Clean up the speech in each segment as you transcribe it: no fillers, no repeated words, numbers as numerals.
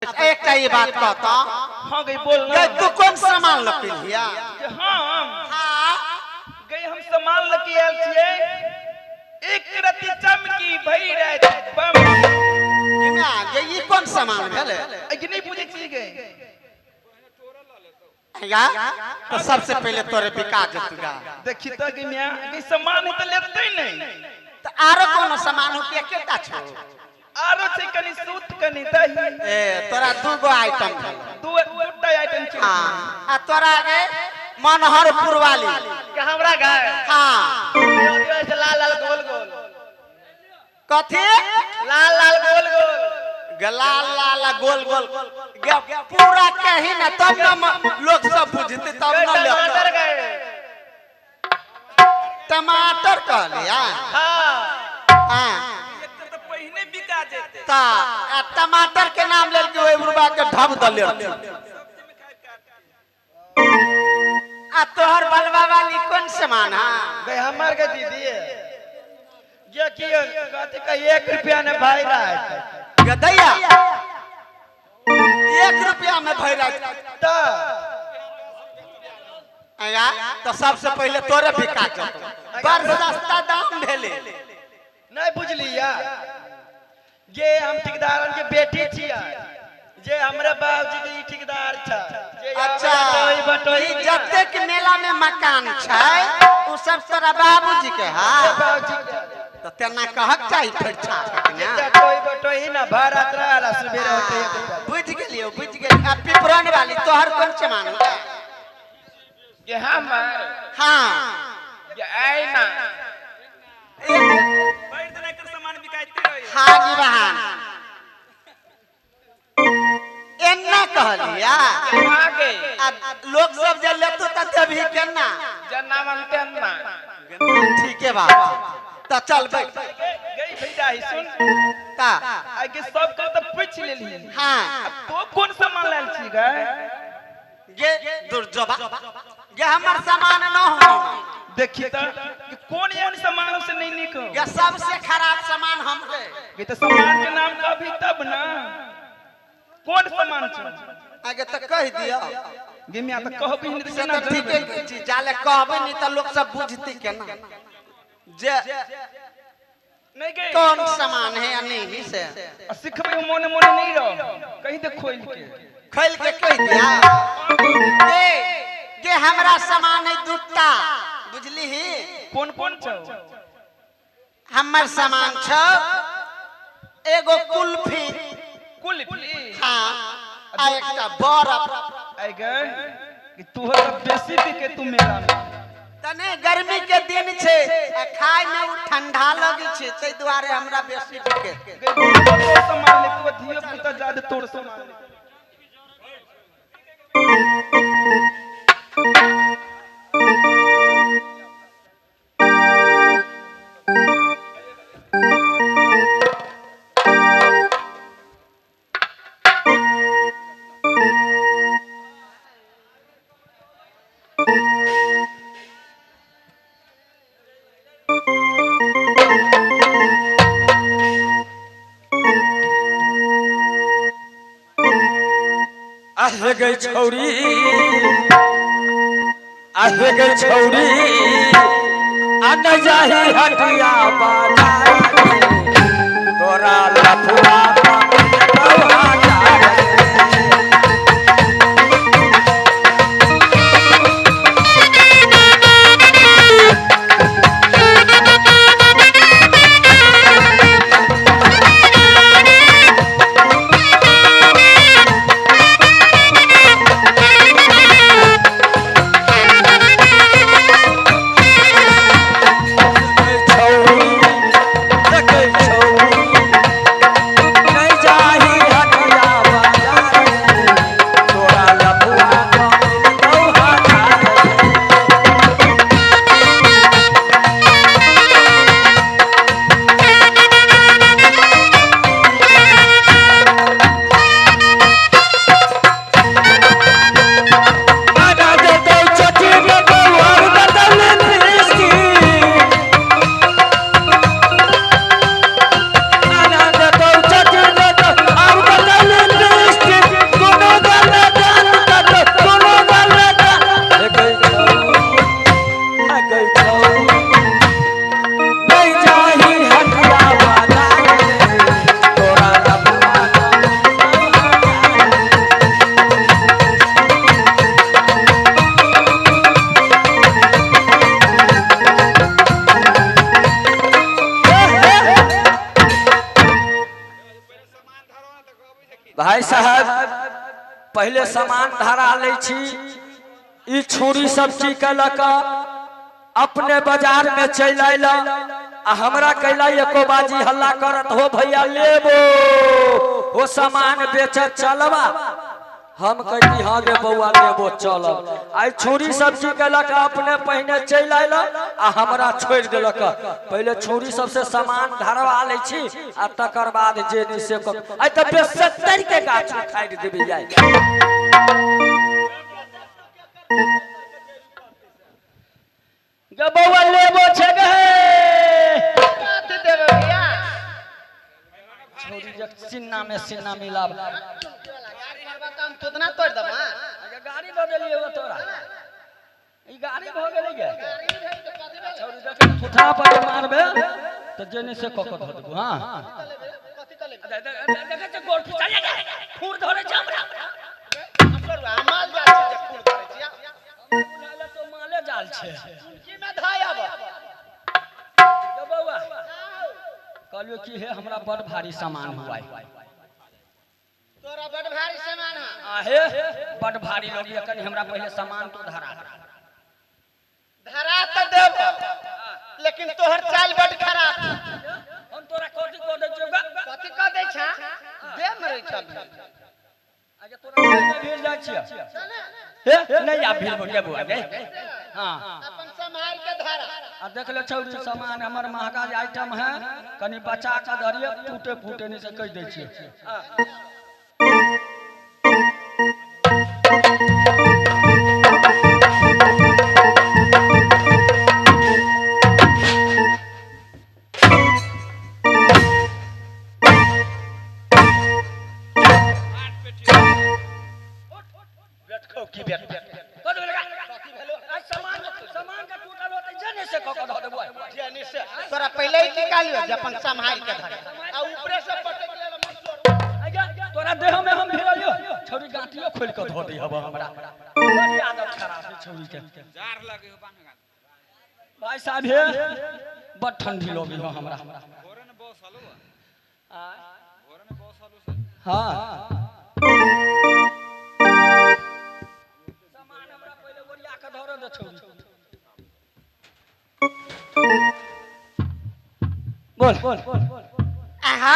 अब एक ये बात कहता। हाँ गई बोल ना। गई तू कौन सामान लकी लिया? हाँ हाँ गई हम सामान लकी आयल छिए। एक रति चमकी भई रहे बम। ये कौन सामान भेले? नहीं पूछे छी गई या तो सबसे पहले तोरे बिका जतुगा। देखी तो कि मियां कि सामान है तो लेते ही नहीं। तो आरो कोनो सामान हो के केटा छो? आरो से कनी सूत कनी दही। ए तोरा दू गो आइटम है। दूटा आइटम छ। हां आ तोरा के मनहरपुर वाली के हमरा गाय। हां से लाल लाल गोल गोल। कथि? लाल लाल गोल गोल। गलाल लाल गोल गोल पूरा कहीं ना तब ना लोग सब बुझते तब ना टमाटर गए। टमाटर कह लिया। हां हां तो पहिने बिका जेते। ता टमाटर के नाम लेल के ओइ बुरबा के ढब दले। आ तोहर बलवा वाली कौन सामान है? गए हमार के दीदी है। ये की कहते का 1 रुपया ने भाई रहा है। गदैया 1 रुपया में भैरा तो आया तो सबसे पहले तोरे बिका जतो। बड़ सस्ता दाम भेले। नहीं बुझलिया। ये हम ठेकेदारन के बेटी छिया। जे हमरे बाबूजी के ठेकेदार छ। जे अच्छा ई जते के मेला में मकान छै उ सब तोरा बाबूजी के हां। बाबूजी के तो तेना कहक चाहिए फिर छा कोई बटो ही ना भारत रहला सुबेरे होते। बुझ गेलियो बुझ गेल। अब पिपरन वाली तोहर कौन सामान है? ये हमर हां ये आई ना बैठ देना कर सामान बिकाइते रही। हां जी बहन एन्ना कहलिया। आगे अब लोग सब जे लेतो त तभी केना जना मनते ना। ठीक है बाबा तो चल बैठ गई भैया ही सुन का आगे सब का तो पूछ लेली। हां तो कौन सामान लाल छी गए? ये दुर्जोबा ये हमर सामान न हो। देखी तो कि कौन यानी सामान से नहीं निको। ये सबसे खराब सामान हमरे। ये तो सामान के नाम का भी तब ना। कौन सामान छ? आगे तो कह दिया। गिमिया तो कहबी नहीं से ना। तो ठीक है चीज जाले कहबे नहीं तो लोग सब बुझती केना जे नहीं गए कौन सामान है या नहीं से सिखबे मोने मोने नहीं रहो। कहीं तो खोल के कह दिया। ये हमरा सामान है दूटा बुझली ही। कौन कौन छ? हमर सामान छ एगो कुल्फी। कुल्फी हां आ एकटा बर्फ। आई गए कि तू हो बेसी बिके तू मेला में। तने गर्मी के दिन छे खाय में उ ठंडा लगी छे तै दुआरे हमरा बेसी बिके। तो सामान ले तू धियो पुता ज्यादा तोड़ सामान ले। आह गई छौरी आह गई छौरी आ न जाही हटिया बाजार तोरा लफुआ भाई साहब पहले सामान धरा ले छी ई छुरी सब्जी के लका अपने बाजार में चल आइला आ हमरा कैला एको बाजी हल्ला करत हो भैया लेबो वो सामान बेचत चलबा हम कहती हाँ गे बउआ लेबो चलब आई छुरी सब्जी के लका अपने पहने चल आइला आ हमरा छोड़ देलक पहले छुरी सबसे सामान धरवा ले छी आ तकर बाद जे जिसे आई त 70 के गाछ उखाड़ देबे जाय गे बउआ लेबो छे गे बात देबे भैया छोरी जक सिन्ना में सिन्ना मिलाब गाड़ी हरबा काम तुदना तोड़ दब हां गाड़ी दे देलिए वो तोरा ई गाड़ी भ गेलै गे छोरी जक थुथा पर मारबे त जेने से कक ध देबो हां कथि क लेबे देखे छ गोड़ खिचा ले खूर धरे छ हमरा हमर माल जाल छ खूर धरे छ नाले तो माले जाल छ की में धायब गे बउआ कहलियो कि हे हमरा बड़ भारी सामान हुआ तोरा बड़ भारी सामान है आहे बड़ भारी लोग ये कनी हमरा पहले सामान तो धरा त देब लेकिन तोहर चाल बड़ खराब हम तोरा कथि क दे छौगा कथि क दे छ दे मरै छ आगे तोरा भेज जा छियै हे नहीं आ भेज बोल बुआ गे हां अपन संभाल के धरा आ देख ले छौरी सामान हमर महंगा आइटम है कनी बचा के धरिए टूटे फूटे नहीं से कह दे छियै की बेट कद लगा कथि भेलो आज सामान का टूटल होते जने से क ध देबो जने से तोरा पहले ही निकालियो जे अपन संभाल के धर आ ऊपरे से पटक ले मत तोरा देह में हम भिड़लियो छोरी गांठियो खोल के ध दे हब हमरा बड़ी आदत खराब है छोरी के जार लगे पानी भाई साहब हे बड़ ठंडी लगी हो हमरा घोरे ने बहुत सालो हां घोरे ने बहुत सालो से हां बोल आहा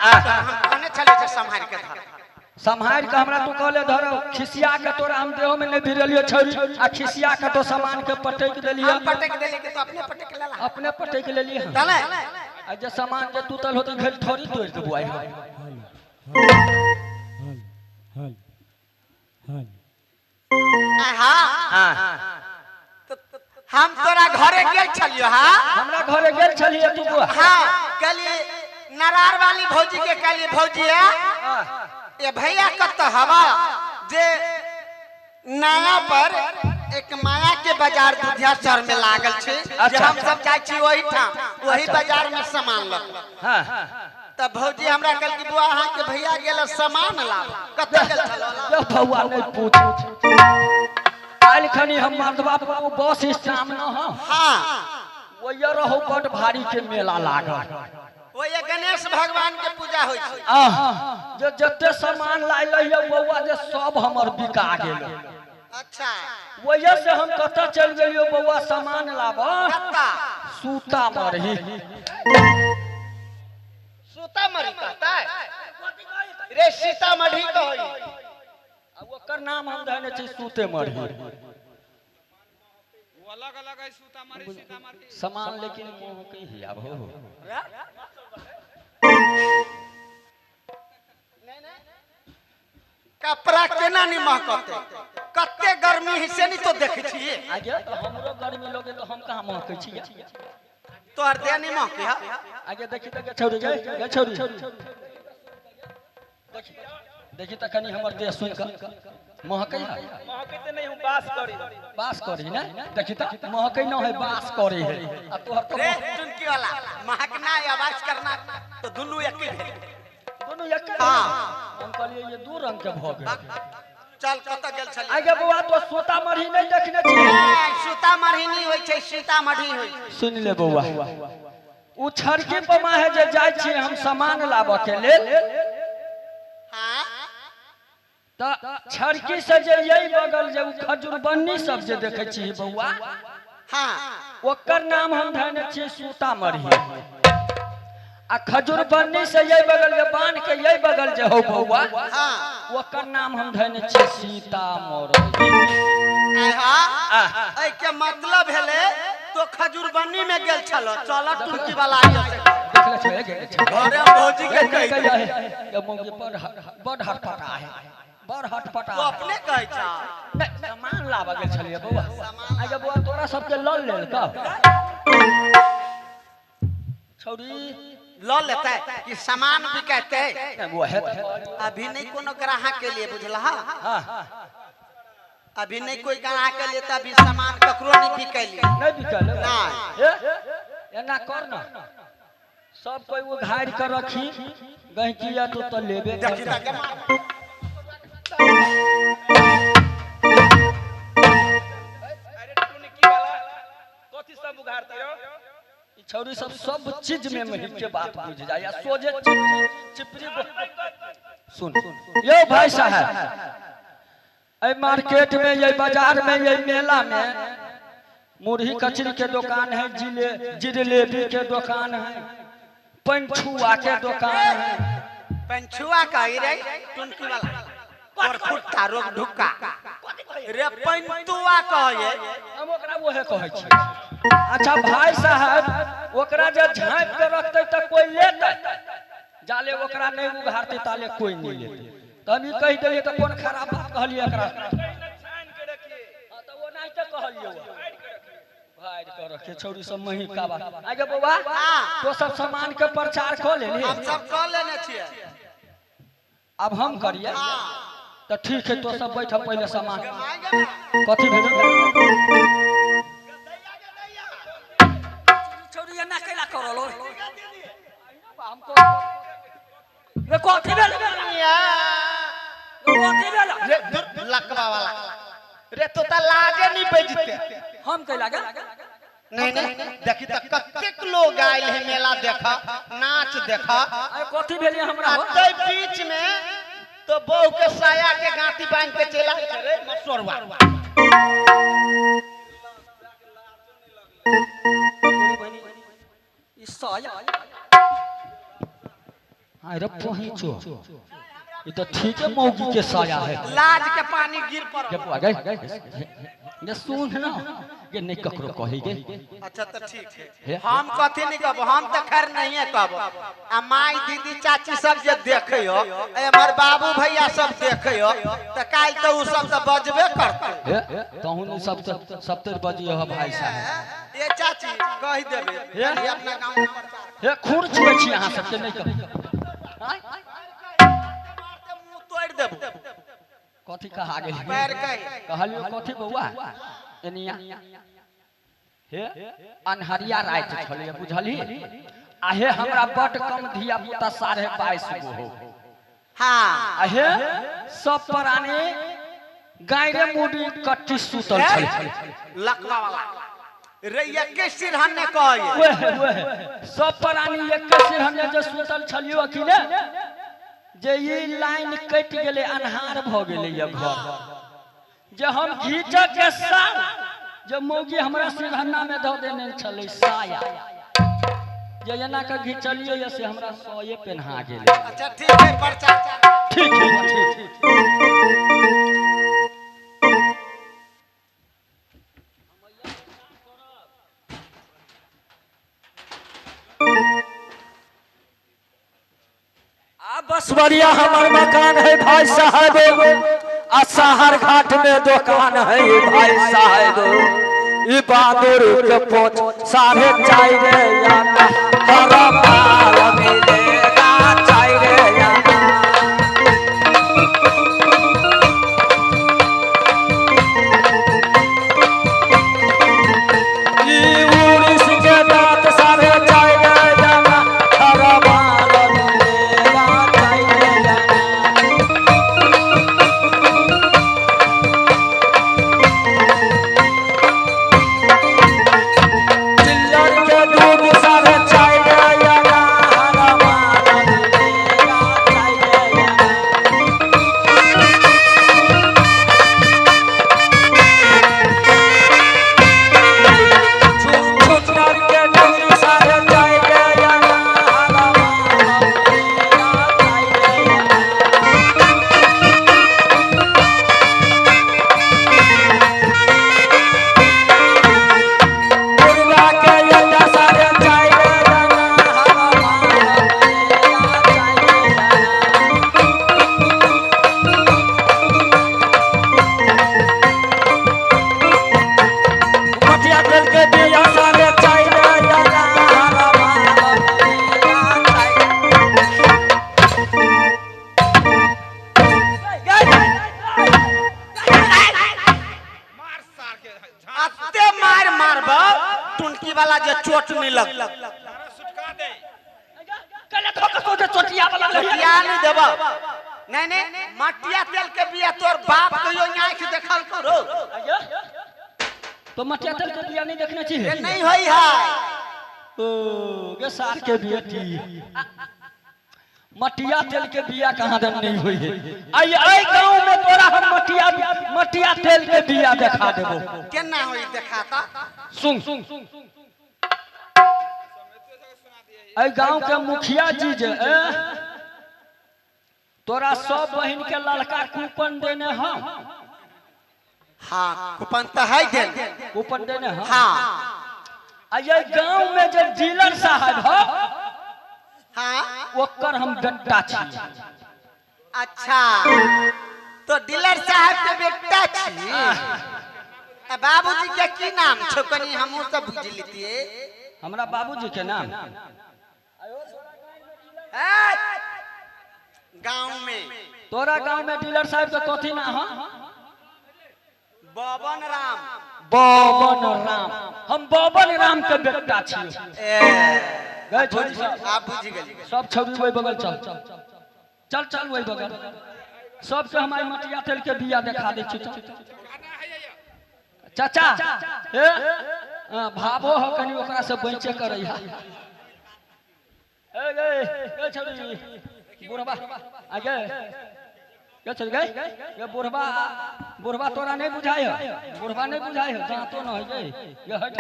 हम कोने चले जे संभाल के धर संभाल के हमरा तू कहले धर खिसिया के तोरा हम देहो में नहीं भिरलियो छोरी आ खिसिया के तो सामान के पटक देलियो हम पटक देले के तो अपने पटक लेला अपने पटक लेलिए तले आ जे सामान जे टूटल होते घर थोड़ी तोड़ देबो आई आहा हां हम तोरा घरे गेल छलियो हां हमरा घरे गेल छलिए तू बुआ हां कली नरार वाली भौजी के कली भौजी है ये भैया कत हवा जे नया पर एक माया के बाजार दुधिया शहर में लागल छे जे हम सब जाय छी वही ठाम वही बाजार में सामान ल हां तब भौजी हमरा कल की बुआ हां के भैया गेल सामान ला कत गेल छलो यो भौआ नहीं पूछ काल खनी हम मर्दवा बस स्टैंड न हां वो ये रहो बड़ भारी के मेला लागल वो ये गणेश भगवान के पूजा होय छै जे जत्ते सामान लाइल है बउआ जे सब हमर बिका गेल अच्छा वजह से हम कत चल गेलियो बउआ सामान लाबा कत्ता सूता मरही सूता मरी कहता रे सीतामढ़ी कहई अब ओकर नाम हम धने छी सूते मरही वो अलग अलग है सीतामढ़ी सीतामढ़ी सामान लेकिन मोह के ही अब हो कपड़ा केना नि महकते कत्ते गर्मी है से नहीं तो देख छिए आगे तो हमरो गर्मी लगे तो हम कहां महकै छी तोहर देह नहीं महके हा आगे देखी त छोड़ी गे छोड़ी देखी त कनी हमर देह सुन के महकै है महकै त नहीं हम बास करी ना देखी त महकै न है बास करे है आ तोहर तो रे टुनकी वाला महकना या आवाज करना तो दुनु एक ही भेल दोनों एक हां हम कहलिए ये दो रंग के भ गेल चल कत गेल छली आगे बुआ तो सीतामढ़ी नहीं देखने छी सीतामढ़ी नहीं होय छै सीतामढ़ी होय सुन ले बुआ उ छड़की पर है जे जाय छी हम सामान लाबे के लेल हां तो छड़की से जे यही बगल जे खजूर बन्नी सब जे देखे छी बउआ, हाँ ओकर नाम हम धने छी सीतामढ़ी। आ खजूर बन्नी से यही बगल जे बांध के यही बगल जे हो बउआ, हाँ ओकर नाम हम धने छी सीतामढ़ी। ऐ के मतलब भेले तो खजूर बन्नी में गेल छलो, चलो टुनकी वाला आइयो से देख ले छे गे घरे भौजी के कहि दे ये मौगी बड़ हटपटा है, बड़ हटपटा तो अपने कहै छ नहीं सामान लावा गेल छलिए बउआ। आगे बउआ तोरा सबके लल लेल का छौरी ल लेते कि सामान बिकते वो है अभी नहीं कोनो ग्राहक के लिए बुझला। हां अभी नहीं कोई ग्राहक के लिए, अभी सामान ककरो नहीं बिकैली नहीं बिकल नहीं। एना कर ना सब कोई वो घाड़ कर रखी गहकिया तो लेबे देखी कर। तक मार अरे टुनकी वाला कथि सब उघारते हो? ई छौरी सब चीज में महिम के बात बुझ जाए या सोझे चिपरी सुन यो भाई साहब, ऐ मार्केट में ये बाजार में ये मेला में मुरही कचरी के दुकान है, जिलेबी के दुकान है, पंछुआ के दुकान है। पंछुआ कहि रे टुनकी वाला और खुट्टा रोक ढुक्का रे पंतुआ कहे हम ओकरा ओहे कहै छी। अच्छा भाई साहब, ओकरा जे झाँप के रखते त कोई लेते, जाले ओकरा नहीं उघारते ताले कोई नहीं लेते। तो हम ई कह देलिए तो कौन खराब बात कहलिए एकरा? छान के रखिए, हां तो वो नहीं तो कहलिए भाई कर रखे छौरी सब मही का बात। आगे बउआ तो सब सामान के प्रचार क लेली, हम सब कह लेने छिए। अब हम करिए तो ठीक है। तो सब बैठ पहले सामान आगे कथी भेजो छौरी ना कैला करलो हमको रे कथि भेल कथि भेल रे लकवा वाला रे तो ता लाजे नहीं बजते। हम कैला गे नहीं नहीं देखी त कतेक लोग आइल है मेला देखा, नाच देखा। अरे कथी भेलिए हमरा हो? अतै बीच में तो बहू के साया के गांठी बांध के चला रे मसोरवा। ई साया अरे पहुंचो ये तो ठीक है, मौगी के साया है। लाज के पानी गिर पड़ो। जब आ गए ये सुन ना ये नहीं ककरो कही गे। अच्छा तो ठीक है, हम कथी नहीं कहब, हम तो खैर नहीं है कहब। आ माई दीदी चाची सब जे देखे हो, हमर बाबू भैया सब देखे हो, तो काल तो उ सब तो बजबे करते। तहुन सब तो बजियो है भाई साहब। ए चाची कह देबे हे? ये अपना गांव में प्रचार हे खूर छुए छी अहाँ सबके नहीं कह मारते मुंह तोड़ देबो। कथी कहा गेल पैर कह कहलियो कथी बउआ एनिया हे अनहरिया रात छलिए बुझली। आहे हमरा बट कम धिया पुता 22.5 गो हो। हां आहे सब प्राणी गायरे मुडी कट्टी सुतल छल। लकवा वाला रे ये के सिरहन ने कहे ओए सब प्राणी एक सिरहने जे सुतल छलियो अखिले जे ई लाइन कट गेले, अन्हार भ गेले ये घर जे हम घीच के साथ जे मौगी हमरा सिरहना में ध देने छले साया जे एना के घिचलिए ये से हमरा सोये पहना गेले। अच्छा ठीक है प्रचार ठीक है ठीक। बसवरिया हमार मकान है भाई साहब, आ शहर घाट में दुकान है भाई साहब। ई बहादुर के पोच 4.5 आना हरा माल मिलेगा 4 आना। ई उड़ीस के दांत 4.5 आना हरा माल मिलेगा 4 आना। चिल्लर के दूध 4.5 आना हरा माल टुनकी वाला जे चोट नहीं लग तारा सुटका दे कले धोके सोचे चोटिया वाला चोटिया नहीं देबा नहीं मटिया तेल के बिया तोर बाप कहियो आंख देखल करो तो मटिया तेल के बिया नहीं देखना चाहिए ये नहीं होई है ओ गे सार के बेटी मटिया तेल के बिया कहाँ दन नहीं हुई है आई गांव में तोरा हम मटिया तेल के बिया दिखा देबो केना होई देखाता सुन आई गांव के मुखिया जी जे तोरा सब बहन के लड़का कूपन देने हम हां कूपन त है देन कूपन देने हम हां ये गांव में जो डीलर साहब हो हां ओकर हम बेटा छी अच्छा तो डीलर साहब के बेटा छी बाबूजी के की नाम छो कनी हमहु सब बुझ लेतिए हमरा बाबूजी के नाम गांव में तोरा गांव में डीलर साहब के कथी ना हो बबन राम हम बबन राम के बेटा छी गए छोड़ी सब आप बुझ गेली सब छौरी वही बगल चल वही बगल सबके हमारी मटिया तेल के बिया दिखा दे छी चाचा भावो हो कनी ओकरा से बचे करई है ए छोड़ी बुढ़वा आगे क्या चल गए ये बुढ़वा तोरा नहीं बुझाए हो बुढ़वा नहीं बुझाए हो दांतो न हो गए ये हट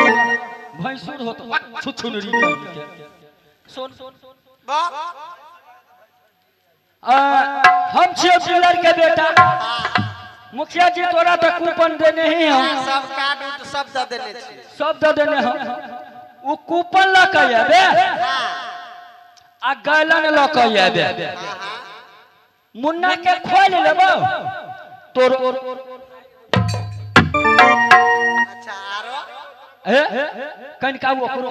भैंसुर हो तो छुछुनरी के सुन हम छियो डीलर के बेटा मुखिया जी तोरा तो कूपन देने ही हम सब कार्ड सब द देने छी सब द देने हम वो कूपन ल के आबे आ गैलन ल के आबे मुन्ना के खोल लेबो तोर अच्छा आरो कनिका ओकरो